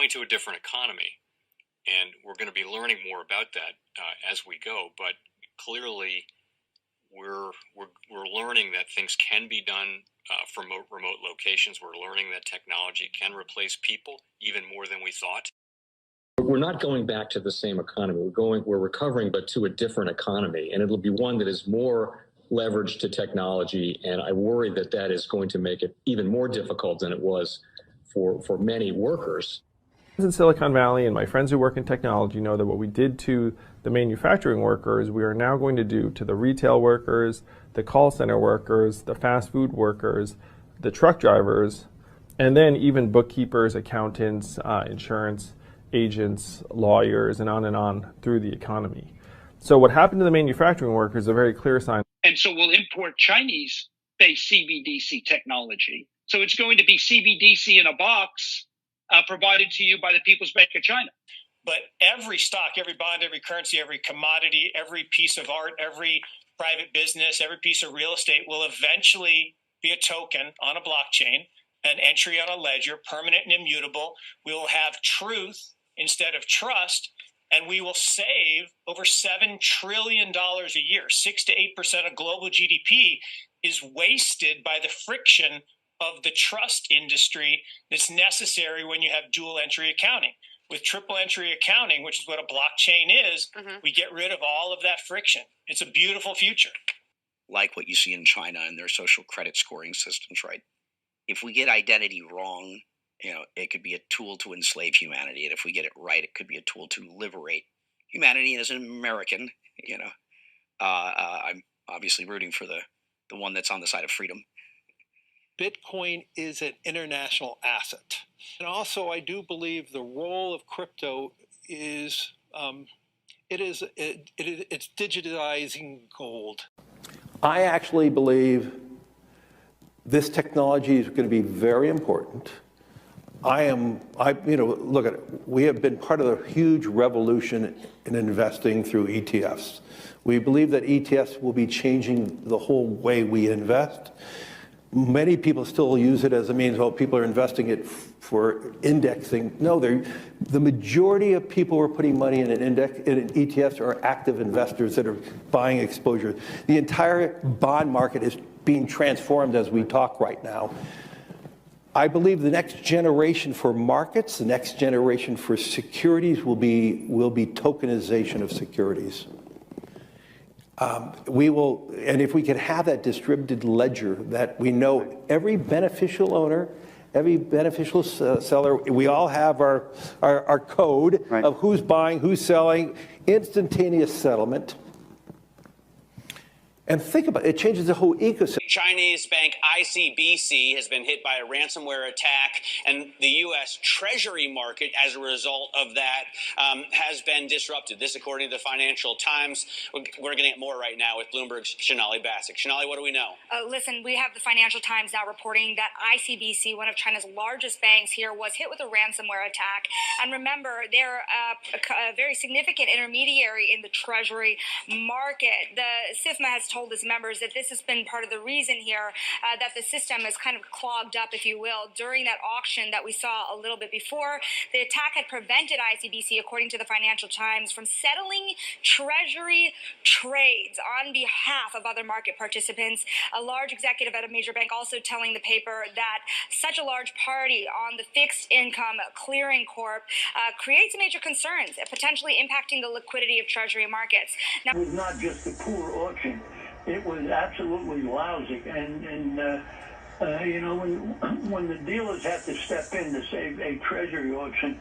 going to a different economy, and we're going to be learning more about that as we go. But clearly, we're learning that things can be done from remote locations. We're learning that technology can replace people even more than we thought. We're not going back to the same economy. We're recovering, but to a different economy, and it'll be one that is more leveraged to technology. And I worry that that is going to make it even more difficult than it was for many workers. In Silicon Valley, and my friends who work in technology know that what we did to the manufacturing workers, we are now going to do to the retail workers, the call center workers, the fast food workers, the truck drivers, and then even bookkeepers, accountants, insurance agents, lawyers, and on through the economy. So what happened to the manufacturing workers is a very clear sign. And so we'll import Chinese-based CBDC technology. So it's going to be CBDC in a box provided to you by the People's Bank of China. But every stock, every bond, every currency, every commodity, every piece of art, every private business, every piece of real estate will eventually be a token on a blockchain, an entry on a ledger, permanent and immutable. We will have truth instead of trust, and we will save over $7 trillion a year. 6 to 8% of global GDP is wasted by the friction of the trust industry that's necessary when you have dual entry accounting. With triple entry accounting, which is what a blockchain is, we get rid of all of that friction. It's a beautiful future. Like what you see in China and their social credit scoring systems, right? If we get identity wrong, it could be a tool to enslave humanity. And if we get it right, it could be a tool to liberate humanity. And as an American, I'm obviously rooting for the one that's on the side of freedom. Bitcoin is an international asset. And also, I do believe the role of crypto is, it's digitizing gold. I actually believe this technology is going to be very important. Look at it. We have been part of a huge revolution in investing through ETFs. We believe that ETFs will be changing the whole way we invest. Many people still use it as a means, people are investing it for indexing. No, the majority of people who are putting money in an ETFs are active investors that are buying exposure. The entire bond market is being transformed as we talk right now. I believe the next generation for markets, the next generation for securities will be tokenization of securities. And if we can have that distributed ledger that we know every beneficial owner, every beneficial seller, we all have our code of who's buying, who's selling, instantaneous settlement. And think about it, it changes the whole ecosystem. Chinese bank Cbdc has been hit by a ransomware attack, and the U.S. Treasury market, as a result of that, has been disrupted. This, according to the Financial Times. We're getting more right now with Bloomberg's Sonali Basak. Sonali, what do we know? Listen, we have the Financial Times now reporting that Cbdc, one of China's largest banks here, was hit with a ransomware attack. And remember, they're a very significant intermediary in the Treasury market. The SIFMA has told its members that this has been part of the reason here that the system is kind of clogged up, if you will, during that auction that we saw a little bit before. The attack had prevented Cbdc, according to the Financial Times, from settling Treasury trades on behalf of other market participants. A large executive at a major bank also telling the paper that such a large party on the fixed income clearing corp creates major concerns, potentially impacting the liquidity of Treasury markets. Now, it was not just a poor auction. It was absolutely lousy, and when the dealers have to step in to save a treasury auction,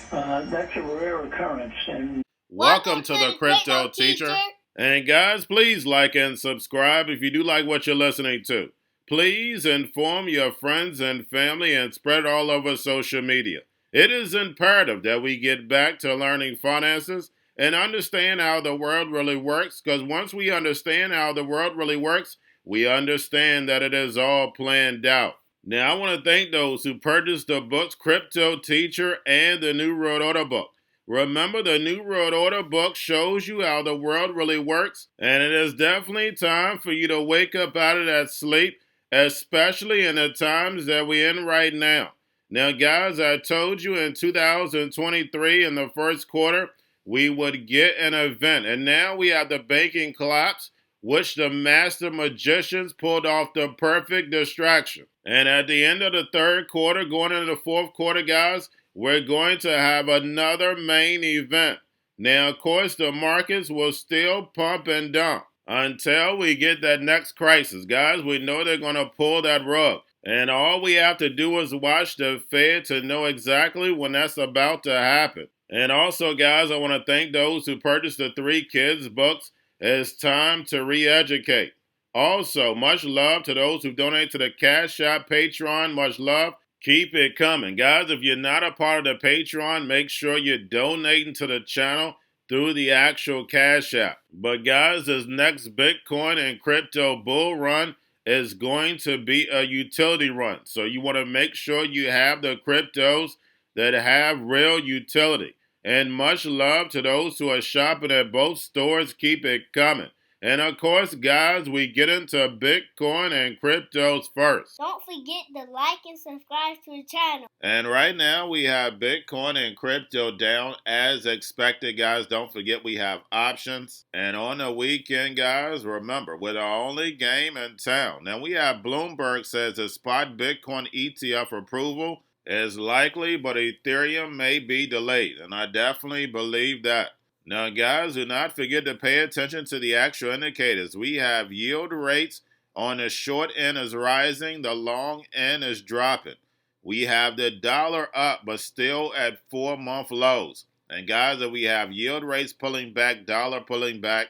that's a rare occurrence. And welcome to the Crypto Teacher. And guys, please like and subscribe if you do like what you're listening to. Please inform your friends and family and spread it all over social media. It is imperative that we get back to learning finances and understand how the world really works, because once we understand how the world really works, we understand that it is all planned out. Now, I want to thank those who purchased the books Cryptoteacher and the New World Order book. Remember, the New World Order book shows you how the world really works, and it is definitely time for you to wake up out of that sleep, especially in the times that we're in right now. Now, guys, I told you in 2023 in the first quarter, we would get an event. And now we have the banking collapse, which the master magicians pulled off the perfect distraction. And at the end of the third quarter, going into the fourth quarter, guys, we're going to have another main event. Now, of course, the markets will still pump and dump until we get that next crisis. Guys, we know they're going to pull that rug. And all we have to do is watch the Fed to know exactly when that's about to happen. And also, guys, I want to thank those who purchased the 3 Kids books. It's time to re-educate. Also, much love to those who donate to the Cash App, Patreon. Much love. Keep it coming. Guys, if you're not a part of the Patreon, make sure you're donating to the channel through the actual Cash App. But guys, this next Bitcoin and crypto bull run is going to be a utility run. So you want to make sure you have the cryptos that have real utility. And much love to those who are shopping at both stores. Keep it coming. And of course, guys, we get into Bitcoin and cryptos first. Don't forget to like and subscribe to the channel. And right now we have Bitcoin and crypto down as expected, guys. Don't forget we have options. And on the weekend, guys, remember, we're the only game in town. Now we have Bloomberg says the spot Bitcoin ETF approval is likely, but Ethereum may be delayed. And I definitely believe that. Now, guys, do not forget to pay attention to the actual indicators. We have yield rates on the short end is rising, the long end is dropping. We have the dollar up, but still at 4-month lows. And guys, if we have yield rates pulling back, dollar pulling back,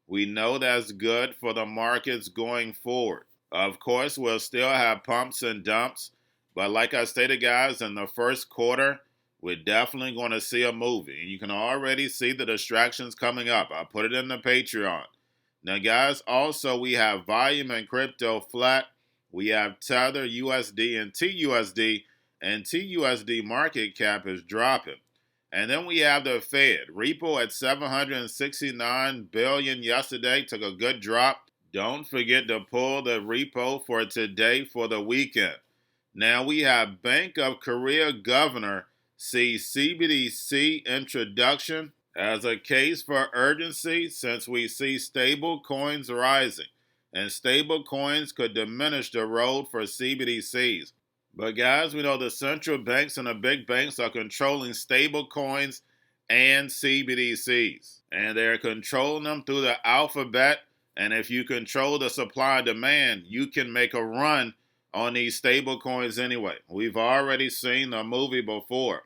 we know that's good for the markets going forward. Of course, we'll still have pumps and dumps. But like I stated, guys, in the first quarter, we're definitely going to see a movie. And you can already see the distractions coming up. I put it in the Patreon. Now, guys, also we have volume and crypto flat. We have Tether, USD, and TUSD. And TUSD market cap is dropping. And then we have the Fed. Repo at $769 billion yesterday. Took a good drop. Don't forget to pull the repo for today for the weekend. Now we have Bank of Korea governor sees CBDC introduction as a case for urgency since we see stable coins rising. And stable coins could diminish the road for CBDCs. But guys, we know the central banks and the big banks are controlling stable coins and CBDCs. And they're controlling them through the alphabet. And if you control the supply and demand, you can make a run on these stable coins anyway. We've already seen the movie before.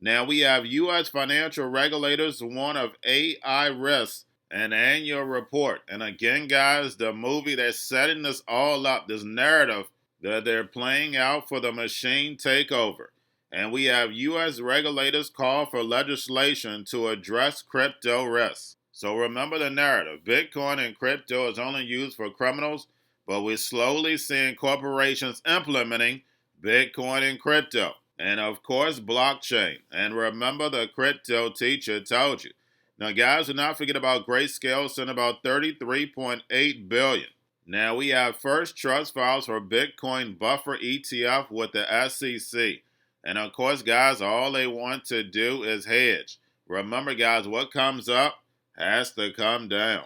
Now we have U.S. financial regulators warn of AI risks, an annual report. And again, guys, the movie that's setting this all up, this narrative that they're playing out for the machine takeover. And we have U.S. regulators call for legislation to address crypto risks. So remember the narrative. Bitcoin and crypto is only used for criminals, but we're slowly seeing corporations implementing Bitcoin and crypto. And of course, blockchain. And remember, the crypto teacher told you. Now, guys, do not forget about Grayscale, sent about $33.8 billion. Now, we have first trust files for Bitcoin buffer ETF with the SEC. And of course, guys, all they want to do is hedge. Remember, guys, what comes up has to come down.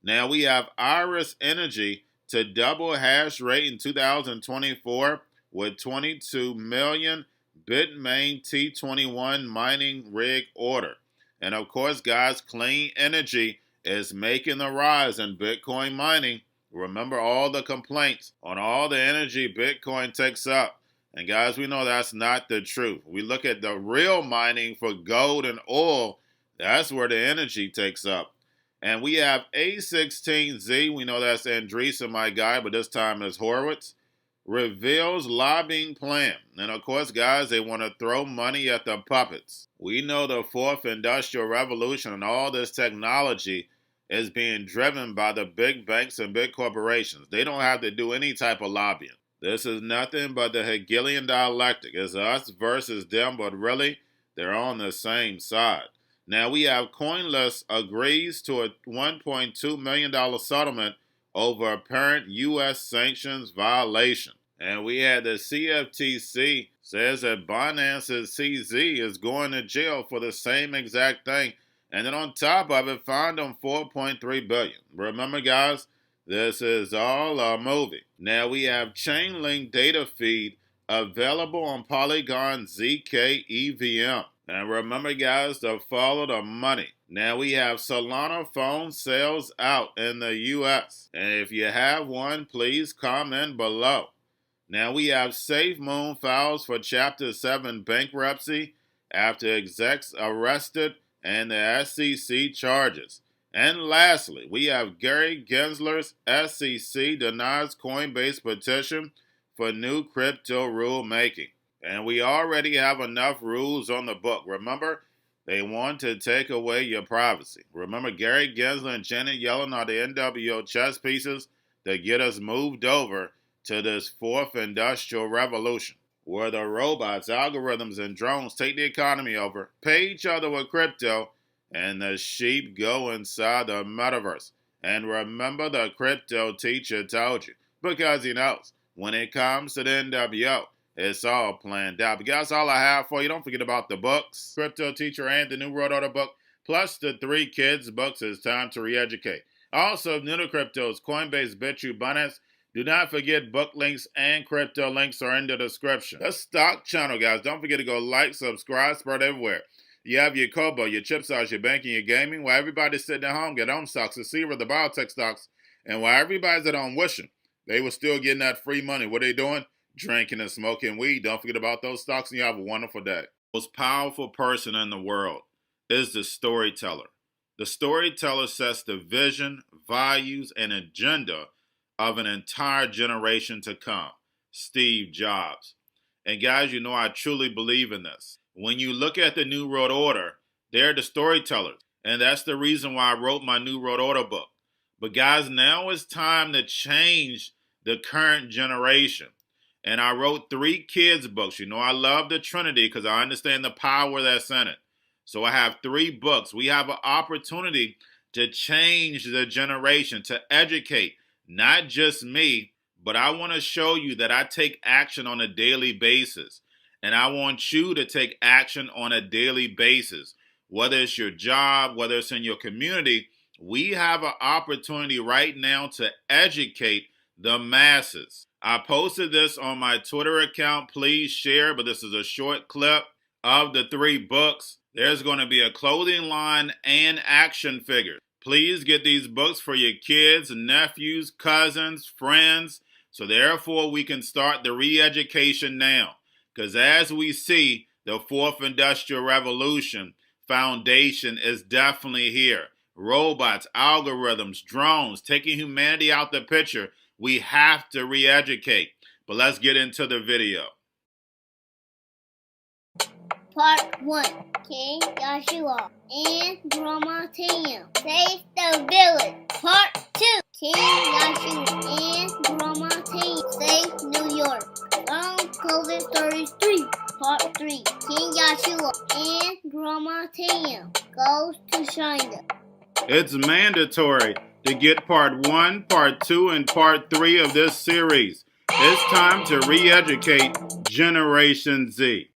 Now, we have Iris Energy to double hash rate in 2024 with 22 million Bitmain T21 mining rig order. And of course, guys, clean energy is making the rise in Bitcoin mining. Remember all the complaints on all the energy Bitcoin takes up. And guys, we know that's not the truth. We look at the real mining for gold and oil. That's where the energy takes up. And we have A16Z. We know that's Andreessen, my guy, but this time it's Horowitz. Reveals lobbying plan. And of course, guys, they want to throw money at the puppets. We know the fourth industrial revolution and all this technology is being driven by the big banks and big corporations. They don't have to do any type of lobbying. This is nothing but the Hegelian dialectic. It's us versus them, but really, they're on the same side. Now, we have Coinlist agrees to a $1.2 million settlement over apparent U.S. sanctions violation. And we had the CFTC says that Binance's CZ is going to jail for the same exact thing. And then on top of it, fined them $4.3 billion. Remember, guys, this is all a movie. Now we have Chainlink data feed available on Polygon ZK EVM. And remember, guys, to follow the money. Now we have Solana phone sales out in the US. And if you have one, please comment below. Now we have SafeMoon files for Chapter 7 bankruptcy after execs arrested and the SEC charges. And lastly, we have Gary Gensler's SEC denies Coinbase petition for new crypto rule making. And we already have enough rules on the book. Remember, they want to take away your privacy. Remember, Gary Gensler and Janet Yellen are the NWO chess pieces that get us moved over to this fourth industrial revolution, where the robots, algorithms, and drones take the economy over, pay each other with crypto, and the sheep go inside the metaverse. And remember, the crypto teacher told you, because he knows when it comes to the NWO, it's all planned out. But guys, all I have for you. Don't forget about the books, Crypto Teacher and the New World Order book, plus the 3 kids books. It's time to re-educate. Also, new to cryptos, Coinbase, Bitrue, Binance. Do not forget book links and crypto links are in the description. The stock channel, guys. Don't forget to go like, subscribe, spread everywhere. You have your Kobo, your chip stocks, your banking, your gaming. While everybody's sitting at home, get home stocks, the Seaver, the biotech stocks. And while everybody's at home wishing they were still getting that free money, what are they doing? Drinking and smoking weed. Don't forget about those stocks, and you have a wonderful day. The most powerful person in the world is the storyteller. The storyteller sets the vision, values, and agenda of an entire generation to come. Steve Jobs. And guys, you know I truly believe in this. When you look at the New World Order, they're the storytellers. And that's the reason why I wrote my New World Order book. But guys, now it's time to change the current generation. And I wrote 3 kids books. You know I love the Trinity because I understand the power that's in it. So I have 3 books. We have an opportunity to change the generation, to educate, not just me, but I want to show you that I take action on a daily basis. And I want you to take action on a daily basis. Whether it's your job, whether it's in your community, we have an opportunity right now to educate the masses. I posted this on my Twitter account. Please share, but this is a short clip of the 3 books. There's going to be a clothing line and action figures. Please get these books for your kids, nephews, cousins, friends, so therefore we can start the re-education now. Because as we see, the 4th Industrial Revolution foundation is definitely here. Robots, algorithms, drones, taking humanity out the picture. We have to re-educate. But let's get into the video. Part 1. King Joshua and Grandma Tam save the village. Part 2. King Joshua and Grandma Tam save New York from COVID stories 3. Part 3. King Joshua and Grandma Tam goes to China. It's mandatory to get part 1, part 2, and part 3 of this series. It's time to re-educate Generation Z.